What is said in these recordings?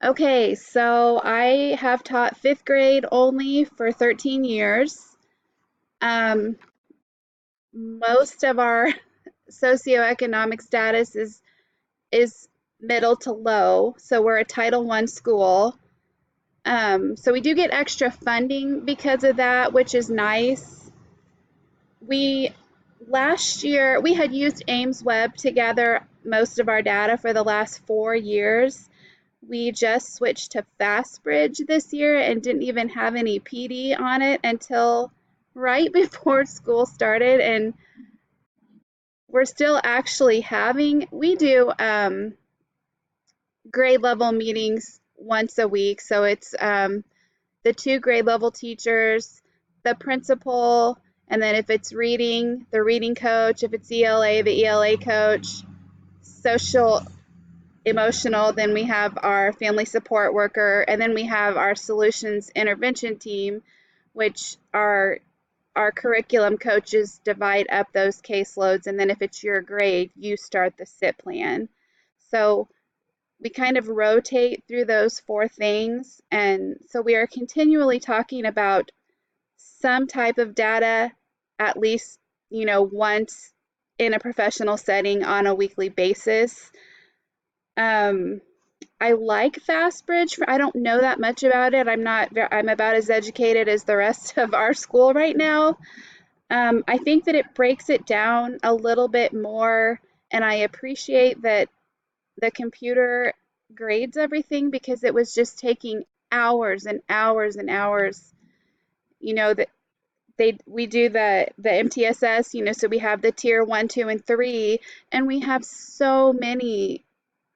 Okay, so I have taught fifth grade only for 13 years. Um, Most of our socioeconomic status is middle to low, so we're a Title I school. So we do get extra funding because of that, which is nice. We Last year we had used Ames Web to gather most of our data for the last 4 years. We just switched to FastBridge this year and didn't even have any PD on it until right before school started. And we're still actually we do grade level meetings once a week. So it's the two grade level teachers, the principal, and then if it's reading, the reading coach, if it's ELA, the ELA coach, social emotional, then we have our family support worker, and then we have our solutions intervention team, which are our curriculum coaches divide up those caseloads, and then if it's your grade, you start the SIP plan. So we kind of rotate through those four things, and so we are continually talking about some type of data at least, once in a professional setting on a weekly basis. Um, I like FastBridge. I don't know that much about it. I'm about as educated as the rest of our school right now. I think that it breaks it down a little bit more, and I appreciate that the computer grades everything because it was just taking hours and hours and hours. That we do the MTSS, so we have the tier 1, 2, and 3, and we have so many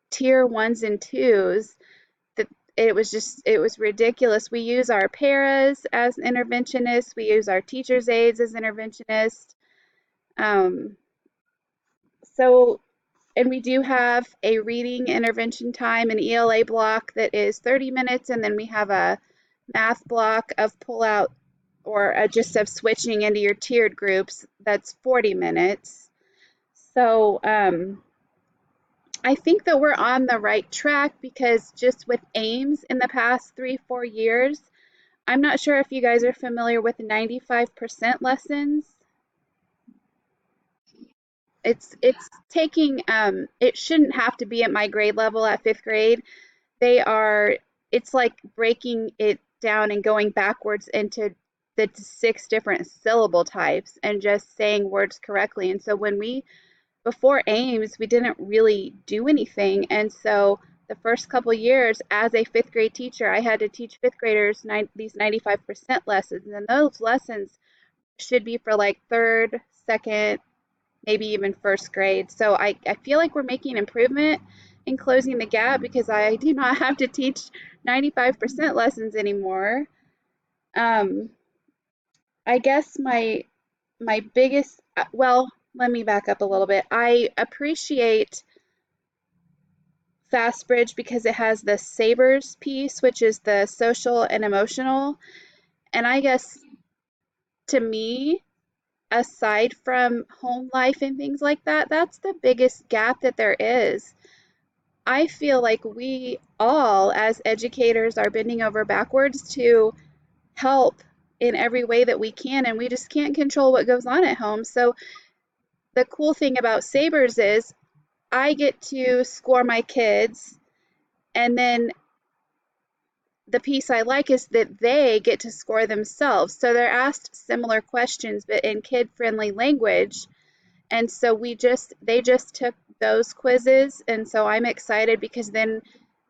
tier 1s and 2s that it was ridiculous. We use our paras as interventionists, we use our teachers aides as interventionists. Um, so and we do have a reading intervention time, an ELA block that is 30 minutes, and then we have a math block of pull out or just of switching into your tiered groups that's 40 minutes. So I think that we're on the right track because just with Ames in the past 3, 4 years, I'm not sure if you guys are familiar with 95% lessons. It's taking it shouldn't have to be at my grade level at fifth grade. They are it's like breaking it down and going backwards into the six different syllable types and just saying words correctly. And so before Ames, we didn't really do anything. And so the first couple years as a fifth grade teacher, I had to teach fifth graders these 95% lessons. And those lessons should be for like third, second, maybe even first grade. So I feel like we're making improvement in closing the gap because I do not have to teach 95% lessons anymore. Um, I guess my biggest well, let me back up a little bit. I appreciate FastBridge because it has the SABRS piece, which is the social and emotional. And I guess to me, aside from home life and things like that, that's the biggest gap that there is. I feel like we all, as educators, are bending over backwards to help in every way that we can, and we just can't control what goes on at home. So, the cool thing about Sabres is I get to score my kids, and then the piece I like is that they get to score themselves. So, they're asked similar questions, but in kid friendly language. And so they just took those quizzes, and so I'm excited because then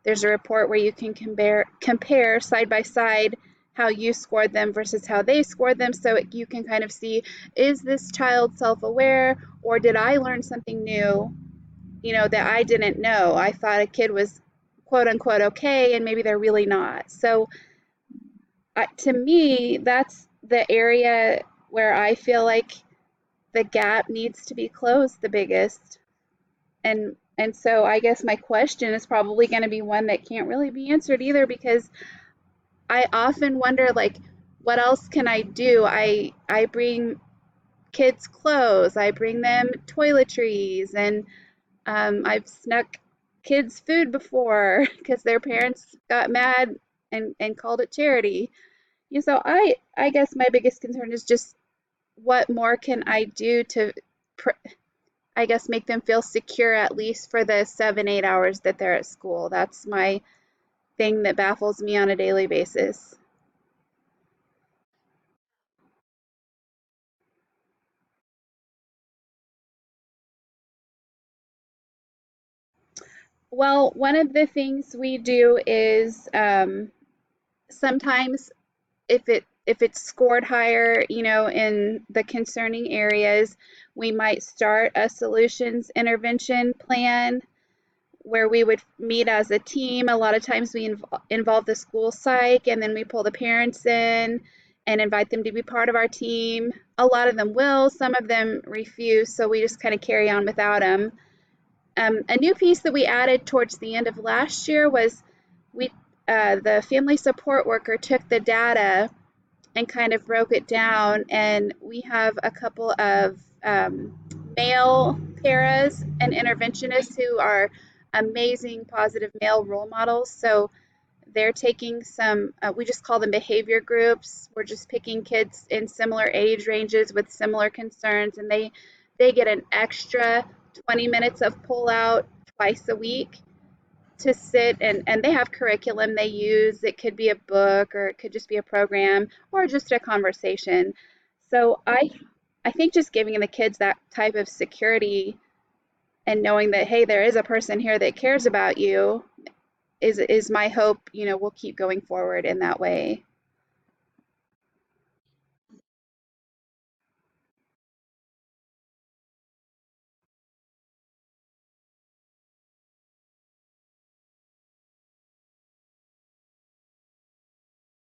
there's a report where you can compare side by side how you scored them versus how they scored them, so you can kind of see, is this child self-aware, or did I learn something new, that I didn't know? I thought a kid was quote unquote okay, and maybe they're really not. So to me, that's the area where I feel like the gap needs to be closed the biggest. And so I guess my question is probably going to be one that can't really be answered either because I often wonder like what else can I do? I bring kids clothes, I bring them toiletries, and I've snuck kids food before because their parents got mad and called it charity. So I guess my biggest concern is just what more can I do to I guess make them feel secure at least for the 7, 8 hours that they're at school. That's my thing that baffles me on a daily basis. Well, one of the things we do is sometimes if it's scored higher, in the concerning areas, we might start a solutions intervention plan where we would meet as a team. A lot of times we involve the school psych and then we pull the parents in and invite them to be part of our team. A lot of them will, some of them refuse, so we just kind of carry on without them. A new piece that we added towards the end of last year was we the family support worker took the data and kind of broke it down, and we have a couple of male paras and interventionists who are amazing positive male role models. So they're taking some, we just call them behavior groups. We're just picking kids in similar age ranges with similar concerns, and they get an extra 20 minutes of pull out twice a week to sit, and they have curriculum they use. It could be a book or it could just be a program or just a conversation. So I think just giving the kids that type of security and knowing that, hey, there is a person here that cares about you is my hope. We'll keep going forward in that way.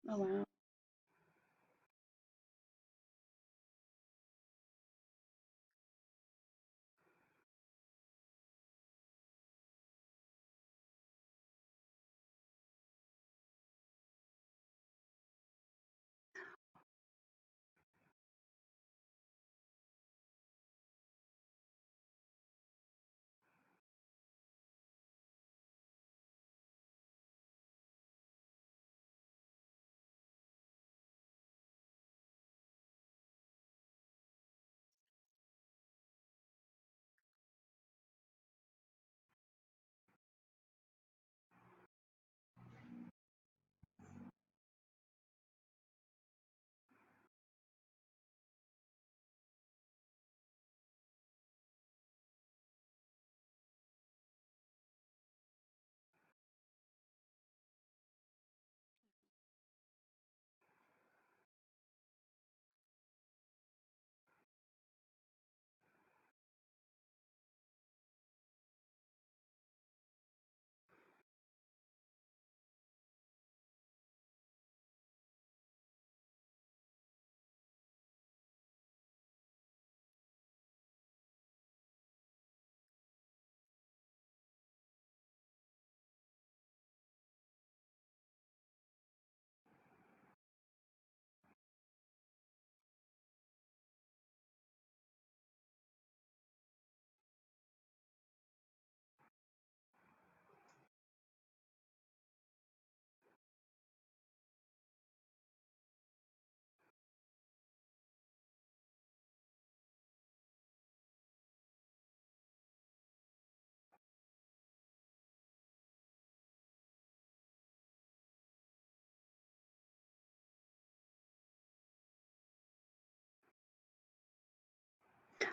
Oh wow.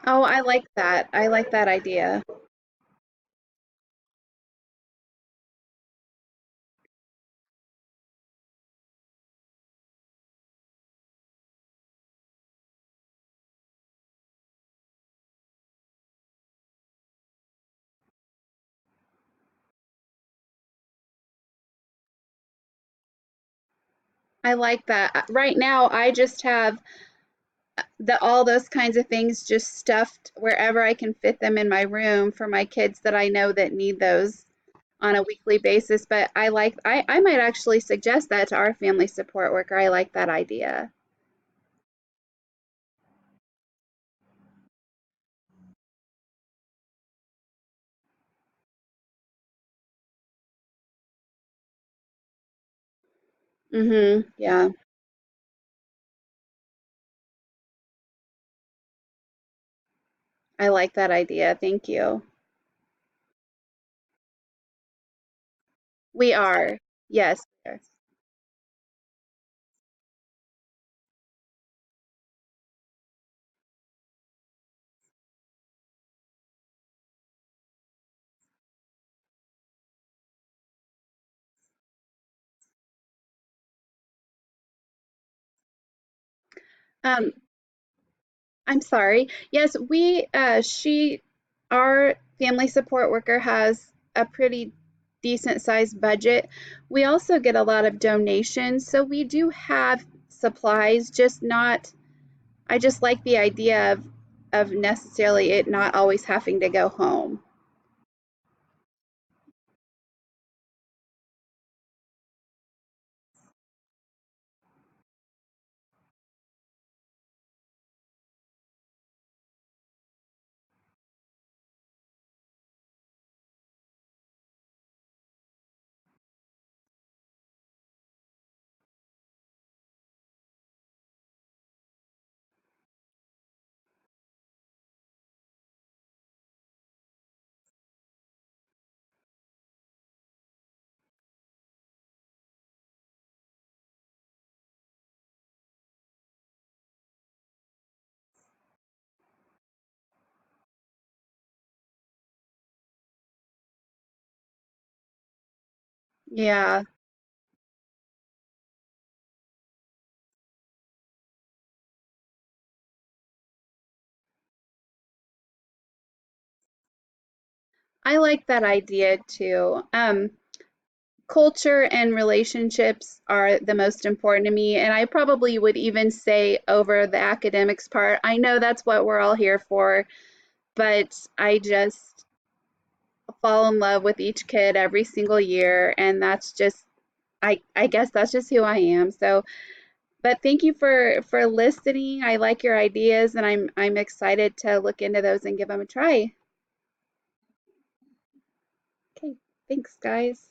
Oh, I like that. I like that idea. I like that. Right now, I just have all those kinds of things just stuffed wherever I can fit them in my room for my kids that I know that need those on a weekly basis. But I might actually suggest that to our family support worker. I like that idea. Yeah, I like that idea. Thank you. We are. Yes. Yes. Um, I'm sorry. Yes, our family support worker has a pretty decent sized budget. We also get a lot of donations, so we do have supplies, just not, I just like the idea of necessarily it not always having to go home. Yeah, I like that idea too. Culture and relationships are the most important to me, and I probably would even say over the academics part. I know that's what we're all here for, but I just fall in love with each kid every single year, and that's just I guess that's just who I am. So, but thank you for listening. I like your ideas, and I'm excited to look into those and give them a try. Okay, thanks, guys.